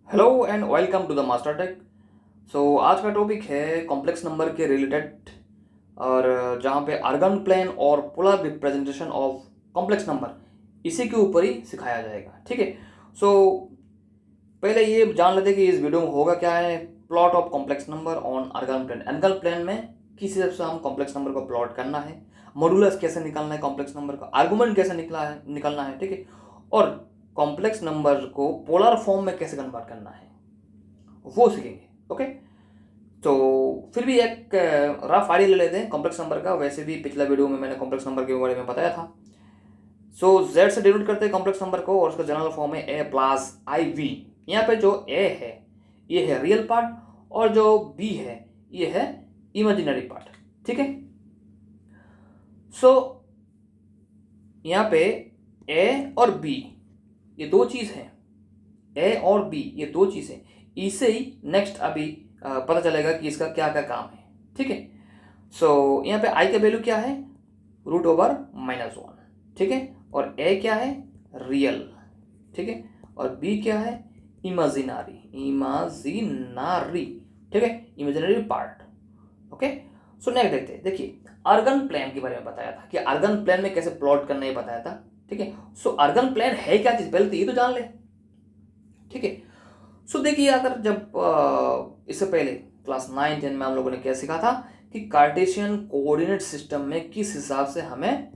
Hello and welcome to the master tech. आज का topic है कॉम्प्लेक्स नंबर के रिलेटेड, और जहाँ पे आर्गन प्लेन और polar representation of complex number इसी के ऊपर ही सिखाया जाएगा। ठीक है। सो पहले ये जान लेते हैं कि इस वीडियो में होगा क्या है। Plot of complex number on Argand plane. Argand plane में किस हिसाब से हम कॉम्प्लेक्स नंबर को प्लॉट करना है, मॉडुलस कैसे निकालना है कॉम्प्लेक्स नंबर का, आर्गुमेंट कैसे निकालना है। ठीक है। और कॉम्प्लेक्स नंबर को पोलर फॉर्म में कैसे कन्वर्ट करना है वो सीखेंगे। ओके। तो फिर भी एक रफ आइडिया ले लेते हैं कॉम्प्लेक्स नंबर का। वैसे भी पिछला वीडियो में मैंने कॉम्प्लेक्स नंबर के बारे में बताया था। जेड से डिनोट करते हैं कॉम्प्लेक्स नंबर को, और उसका जनरल फॉर्म है ए प्लस आई वी। यहाँ पे जो ए है ये है रियल पार्ट, और जो बी है ये है इमेजिनरी पार्ट। ठीक है। सो यहाँ पे ए और बी ये दो चीज हैं। ए और बी ये दो चीजें, इसे ही नेक्स्ट अभी पता चलेगा कि इसका क्या क्या काम है। ठीक है। यहाँ पे आई का वैल्यू क्या है, √/-1। ठीक है। और ए क्या है, रियल। ठीक है। और बी क्या है, इमेजिनरी। ठीक है, इमेजिनरी पार्ट। ओके। नेक्स्ट देखते हैं। देखिए, आर्गन प्लेन के बारे में बताया था कि आर्गन प्लेन में कैसे प्लॉट करना ये बताया था। ठीक है। आर्गन प्लेन है क्या चीज, पहले तो ये तो जान ले। ठीक है। देखिए, अगर जब इससे पहले क्लास 9-10 में हम लोगों ने क्या सीखा था कि कार्टेशियन कोऑर्डिनेट सिस्टम में किस हिसाब से हमें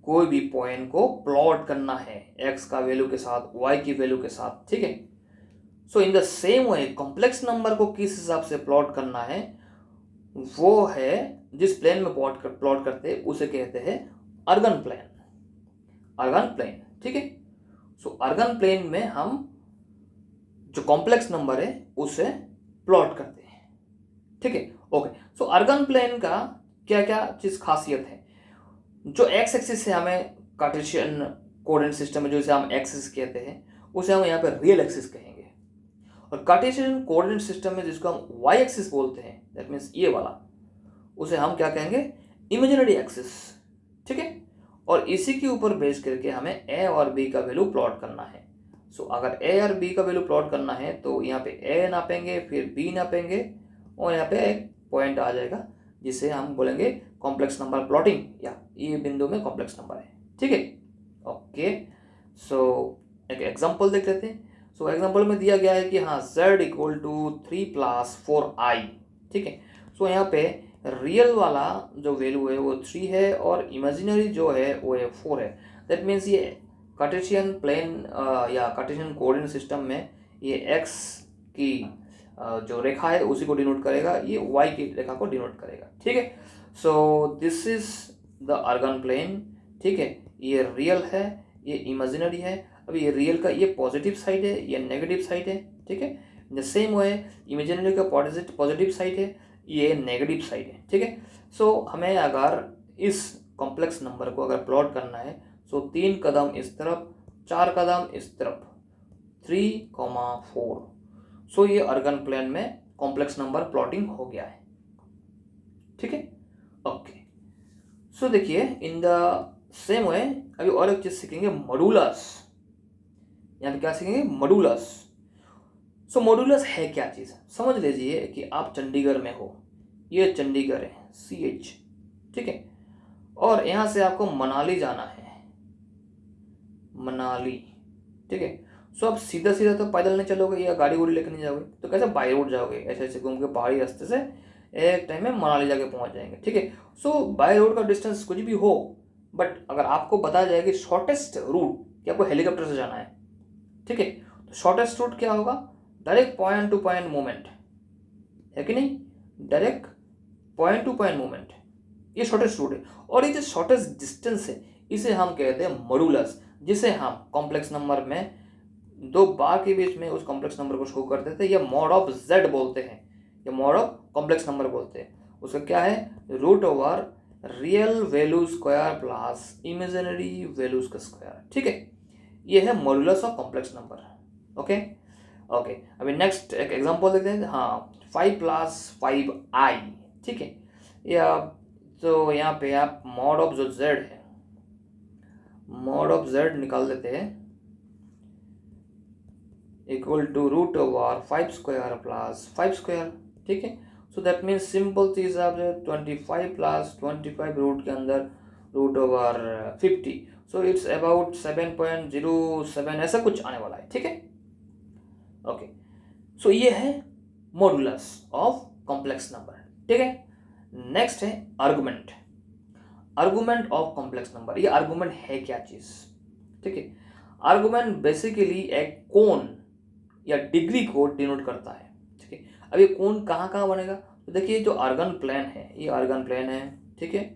कोई भी पॉइंट को प्लॉट करना है, एक्स का वैल्यू के साथ, वाई की वैल्यू के साथ। ठीक है। In the same way complex number को किस हिसाब से प्लॉट करना है, वो है जिस प्लेन में प्लॉट करते हैं उसे कहते हैं अर्गन प्लेन। Organ plane. ठीक है। अर्गन प्लेन में हम जो कॉम्प्लेक्स नंबर है उसे प्लॉट करते हैं। ठीक है। ओके। अर्गन प्लेन का क्या क्या चीज खासियत है, जो एक्स एक्सिस से हमें कार्टेशियन कोऑर्डिनेट सिस्टम में जो इसे हम एक्सिस कहते हैं उसे हम यहाँ पे रियल एक्सिस कहेंगे। और कार्टेशियन कोऑर्डिनेट सिस्टम में जिसको हम वाई एक्सिस बोलते हैं, दैट मीन्स ये वाला, उसे हम क्या कहेंगे, इमेजिनरी एक्सिस। ठीक है। और इसी के ऊपर बेस करके हमें ए और बी का वैल्यू प्लॉट करना है। अगर ए और बी का वैल्यू प्लॉट करना है तो यहाँ पे ए नापेंगे, फिर बी नापेंगे, और यहाँ पे एक पॉइंट आ जाएगा जिसे हम बोलेंगे कॉम्प्लेक्स नंबर प्लॉटिंग, या ये बिंदु में कॉम्प्लेक्स नंबर है। ठीक है। ओके। एक एग्जांपल देख लेते हैं। एग्जांपल में दिया गया है कि हाँ z = 3+4i। ठीक है। यहाँ पे रियल वाला जो वैल्यू है वो 3 है, और इमेजिनरी जो है वो 4 है। दैट मीन्स ये कार्टेशियन प्लेन या कार्टेशियन कोऑर्डिनेट सिस्टम में ये एक्स की जो रेखा है उसी को डिनोट करेगा, ये वाई की रेखा को डिनोट करेगा। ठीक है। This is the Argand plane. ठीक है। ये रियल है, ये इमेजिनरी है। अब ये रियल का ये पॉजिटिव साइड है, ये नेगेटिव साइड है। ठीक है। In the same way imaginary का पॉजिटिव साइड है, ये नेगेटिव साइड है। ठीक है। हमें अगर इस कॉम्प्लेक्स नंबर को अगर प्लॉट करना है 3 कदम इस तरफ, 4 कदम इस तरफ, 3,4। ये अर्गन प्लेन में कॉम्प्लेक्स नंबर प्लॉटिंग हो गया है। ठीक है। ओके। देखिए, इन द सेम वे अभी और एक चीज सीखेंगे, मॉडुलस। यहाँ पे क्या सीखेंगे, मॉडुलस। मॉडुलस है क्या चीज, समझ लीजिए कि आप चंडीगढ़ में हो, ये चंडीगढ़ है CH। ठीक है। और यहाँ से आपको मनाली जाना है, मनाली। ठीक है। आप सीधा सीधा तो पैदल नहीं चलोगे या गाड़ी वाड़ी लेकर नहीं जाओगे, तो कैसे बाई रोड जाओगे, ऐसे ऐसे घूम के पहाड़ी रास्ते से एक टाइम में मनाली जाके पहुंच जाएंगे। ठीक है। बाई रोड का डिस्टेंस कुछ भी हो, बट अगर आपको बताया जाए कि शॉर्टेस्ट रूट कि आपको हेलीकॉप्टर से जाना है, ठीक है, तो शॉर्टेस्ट रूट क्या होगा, direct point two point movement है कि नहीं, direct point two point movement, ये शॉर्टेस्ट रूट है। और ये जो शॉर्टेस्ट डिस्टेंस है इसे हम कहते हैं मॉडुलस, जिसे हम कॉम्प्लेक्स नंबर में दो बार के बीच में उस कॉम्प्लेक्स नंबर को शो करते थे, या मॉड ऑफ z बोलते हैं, या मॉड ऑफ कॉम्प्लेक्स नंबर बोलते हैं। उसका क्या है, √real value square plus imaginary values का स्क्वायर। ठीक है। ये है modulus of complex number. Okay. Okay. अभी नेक्स्ट एक एग्जांपल देखते हैं। हाँ, 5+5i। ठीक है। या यहाँ पे आप मॉड ऑफ जो z है, मॉड ऑफ z निकाल देते हैं। Equal to root over 5 square plus 5 square, ठीक है। सो दैट मीन्स सिंपल चीज आप 25 प्लस 25 रूट के अंदर root over 50, so it's about 7.07 ऐसा कुछ आने वाला है, ठीक है। ओके, सो ये है मॉडुलस ऑफ कॉम्प्लेक्स नंबर, ठीक है। नेक्स्ट है argument, argument of complex number. ये आर्गुमेंट है क्या चीज, ठीक है। आर्गुमेंट बेसिकली एक कोण या डिग्री को डिनोट करता है, ठीक है। अब ये कोण कहाँ कहाँ बनेगा, तो देखिए जो आर्गन प्लेन है, ये आर्गन प्लेन है, ठीक है।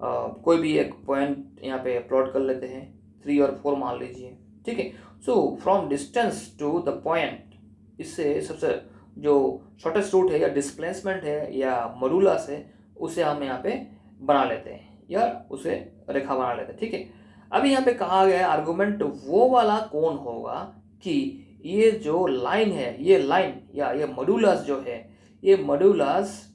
कोई भी एक पॉइंट यहाँ पे प्लॉट कर लेते हैं, 3 और 4 मान लीजिए, ठीक है। So from distance to the point, इससे सबसे जो शॉर्टेस्ट रूट है या डिस्प्लेसमेंट है या मॉडुलस है, उसे हम यहाँ पे बना लेते हैं या उसे रेखा बना लेते हैं, ठीक है। अभी यहाँ पे कहा गया है आर्गुमेंट वो वाला कौन होगा कि ये जो लाइन है, ये लाइन या ये मॉडुलस जो है, ये मॉडुलस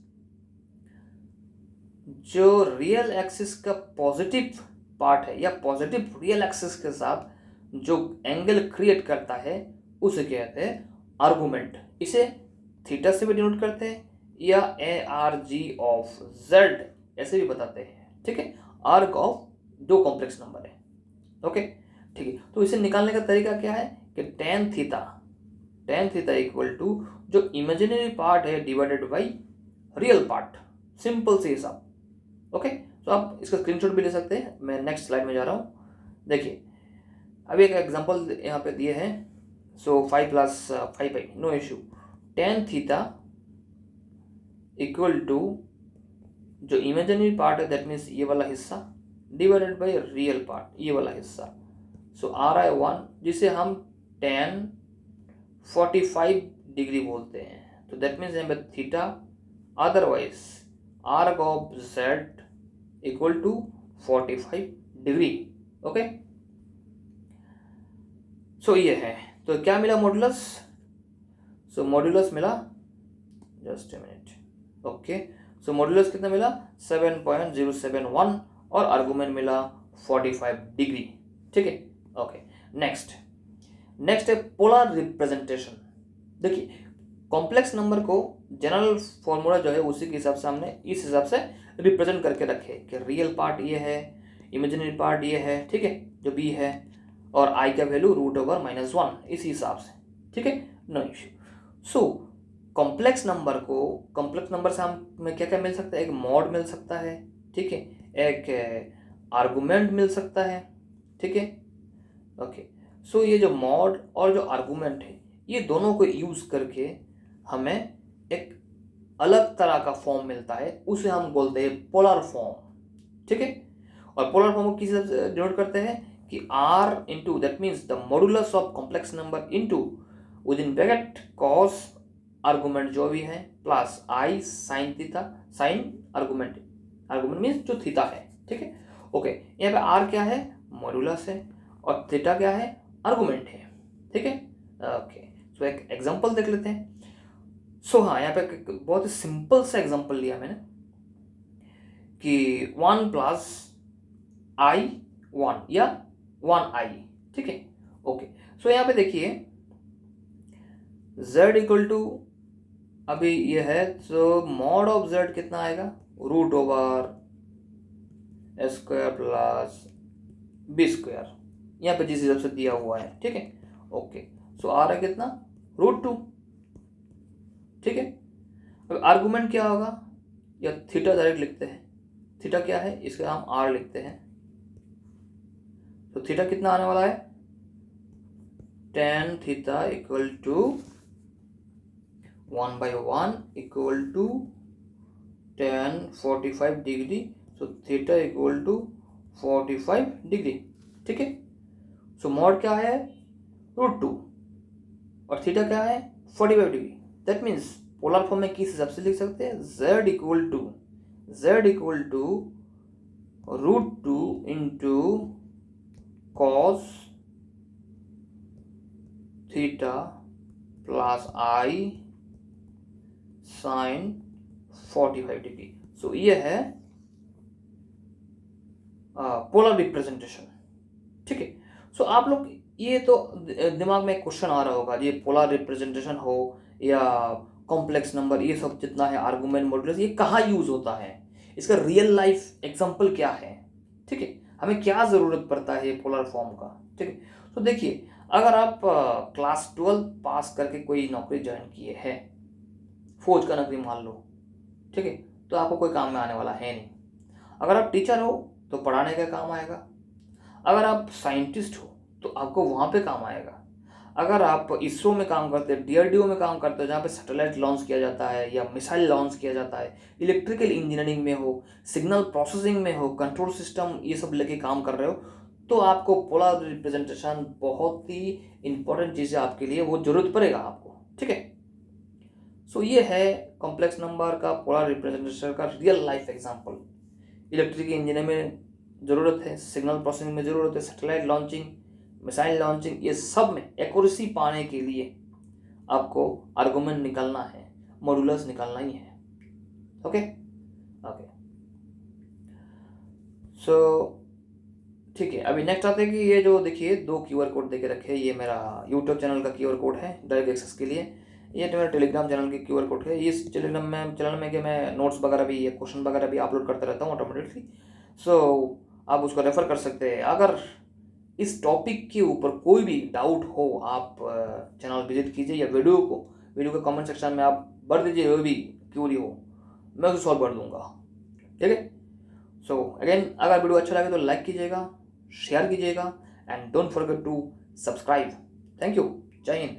जो रियल एक्सिस का पॉजिटिव पार्ट है या पॉजिटिव रियल एक्सिस के साथ जो एंगल क्रिएट करता है, उसे कहते हैं आर्गुमेंट। इसे थीटा से भी डिनोट करते हैं या ARG ऑफ Z ऐसे भी बताते हैं, ठीक है। आर्क ऑफ दो कॉम्प्लेक्स नंबर है, ओके, ठीक है। तो इसे निकालने का तरीका क्या है कि tan थीटा इक्वल टू जो इमेजिनरी पार्ट है divided by real part, simple से हिसाब, ओके। तो आप इसका स्क्रीनशॉट भी ले सकते हैं। मैं नेक्स्ट स्लाइड में जा रहा हूँ। देखिए अभी एक एग्जांपल यहाँ पे दिए हैं, so 5 plus 5 no issue. tan theta equal to जो इमेजिनरी पार्ट है दैट मीन्स ये वाला हिस्सा डिवाइडेड बाय रियल पार्ट, ये वाला हिस्सा। सो आ रहा है 1, जिसे हम tan 45 डिग्री बोलते हैं। तो दैट मीन्स यहाँ पे theta, otherwise arc of Z equal to 45 degree, okay. So ये है, तो क्या मिला मॉडुलस, सो मॉडुलस मिला, just a minute, okay. So modulus कितना मिला 7.071 और आर्गुमेंट मिला 45 डिग्री, ठीक है, ओके। नेक्स्ट है पोलर रिप्रेजेंटेशन। देखिए कॉम्प्लेक्स नंबर को जनरल फॉर्मूला जो है उसी के हिसाब से हमने इस हिसाब से रिप्रेजेंट करके रखे कि रियल पार्ट ये है, इमेजिनरी पार्ट ये है, ठीक है, जो b है, और i का वैल्यू √(-1) इसी हिसाब से, ठीक है, no issue. So complex number से हमें क्या क्या मिल सकता है, एक मॉड मिल सकता है, ठीक है, एक आर्गुमेंट मिल सकता है, ठीक है, ओके। सो ये जो मॉड और जो आर्गुमेंट है, ये दोनों को यूज करके हमें एक अलग तरह का फॉर्म मिलता है, उसे हम बोलते हैं पोलर फॉर्म, ठीक है। और पोलर फॉर्म को किस हिसाब से डिनोट करते हैं कि R into that means the modulus of complex number into with in bracket cos argument जो भी है plus I sine theta, sine argument means जो थीटा है, ठीक है, ओके। यहाँ पे R क्या है, मॉडुलस है, और थीटा क्या है, आर्गुमेंट है, ठीक है, ओके। सो एक एग्जांपल देख लेते हैं। सो हाँ, यहाँ पे बहुत ही सिंपल सा एग्जांपल लिया मैंने कि 1 प्लस I 1 या 1i, ठीक है, ओके। सो यहाँ पे देखिए z इक्वल टू अभी ये है, तो मॉड ऑफ z कितना आएगा, √(² प्लस b², यहाँ पे जिस हिसाब से दिया हुआ है, ठीक है, ओके। सो आ रहा है कितना, √2, ठीक है। अब आर्गुमेंट क्या होगा, या थीटा डायरेक्ट लिखते हैं, थीटा क्या है, इसका हम r लिखते हैं। तो थीटा कितना आने वाला है, tan theta equal to 1/1 equal to tan 45 degree. So theta equal to 45 degree, ठीक है। सो मॉड क्या है, √2 और थीटा क्या है 45 degree. That means polar form में किस हिसाब से लिख सकते हैं, z equal to √2 into cos theta plus I sine 45 degree. So ये है पोलर रिप्रेजेंटेशन, ठीक है। सो आप लोग ये तो दिमाग में एक क्वेश्चन आ रहा होगा, ये पोलर रिप्रेजेंटेशन हो या कॉम्प्लेक्स नंबर, ये सब जितना है आर्गुमेंट मॉड्यूलस, ये कहाँ यूज होता है, इसका रियल लाइफ एग्जांपल क्या है, ठीक है, हमें क्या ज़रूरत पड़ता है ये पोलर फॉर्म का, ठीक है। तो देखिए, अगर आप क्लास 12 पास करके कोई नौकरी ज्वाइन किए है, फौज का नौकरी मान लो, ठीक है, तो आपको कोई काम में आने वाला है नहीं। अगर आप टीचर हो तो पढ़ाने का काम आएगा, अगर आप साइंटिस्ट हो तो आपको वहाँ पे काम आएगा, अगर आप इसरो में काम करते हैं, डीआरडीओ में काम करते हो जहाँ पे सैटेलाइट लॉन्च किया जाता है या मिसाइल लॉन्च किया जाता है, इलेक्ट्रिकल इंजीनियरिंग में हो, सिग्नल प्रोसेसिंग में हो, कंट्रोल सिस्टम ये सब लेके काम कर रहे हो, तो आपको पोलर रिप्रेजेंटेशन बहुत ही इंपॉर्टेंट चीज़ है आपके लिए, वो जरूरत पड़ेगा आपको, ठीक है। सो ये है कॉम्प्लेक्स नंबर का पोलर रिप्रेजेंटेशन का real life example. Electrical engineering में ज़रूरत है, सिग्नल प्रोसेसिंग में ज़रूरत है, सैटेलाइट लॉन्चिंग, मिसाइल लॉन्चिंग, ये सब में एक्यूरेसी पाने के लिए आपको आर्गुमेंट निकालना है, मॉड्यूलस निकालना ही है। ओके ओके, सो ठीक है। अभी नेक्स्ट आते हैं कि ये जो देखिए 2 QR कोड देके रखे हैं, ये मेरा यूट्यूब चैनल का QR कोड है डायरेक्ट एक्सेस के लिए, ये तो मेरा टेलीग्राम चैनल की QR कोड है। इस चैनल में कि मैं नोट्स वगैरह भी या क्वेश्चन वगैरह भी अपलोड करता रहता हूँ ऑटोमेटिकली, सो आप उसको रेफ़र कर सकते हैं। अगर इस टॉपिक के ऊपर कोई भी डाउट हो, आप चैनल विजिट कीजिए या वीडियो के कमेंट सेक्शन में आप भर दीजिए, जो भी क्यूरी हो मैं उसे सॉल्व कर दूंगा, ठीक है। सो अगेन, अगर वीडियो अच्छा लगे तो लाइक कीजिएगा, शेयर कीजिएगा and don't forget to subscribe. Thank you, जय हिंद।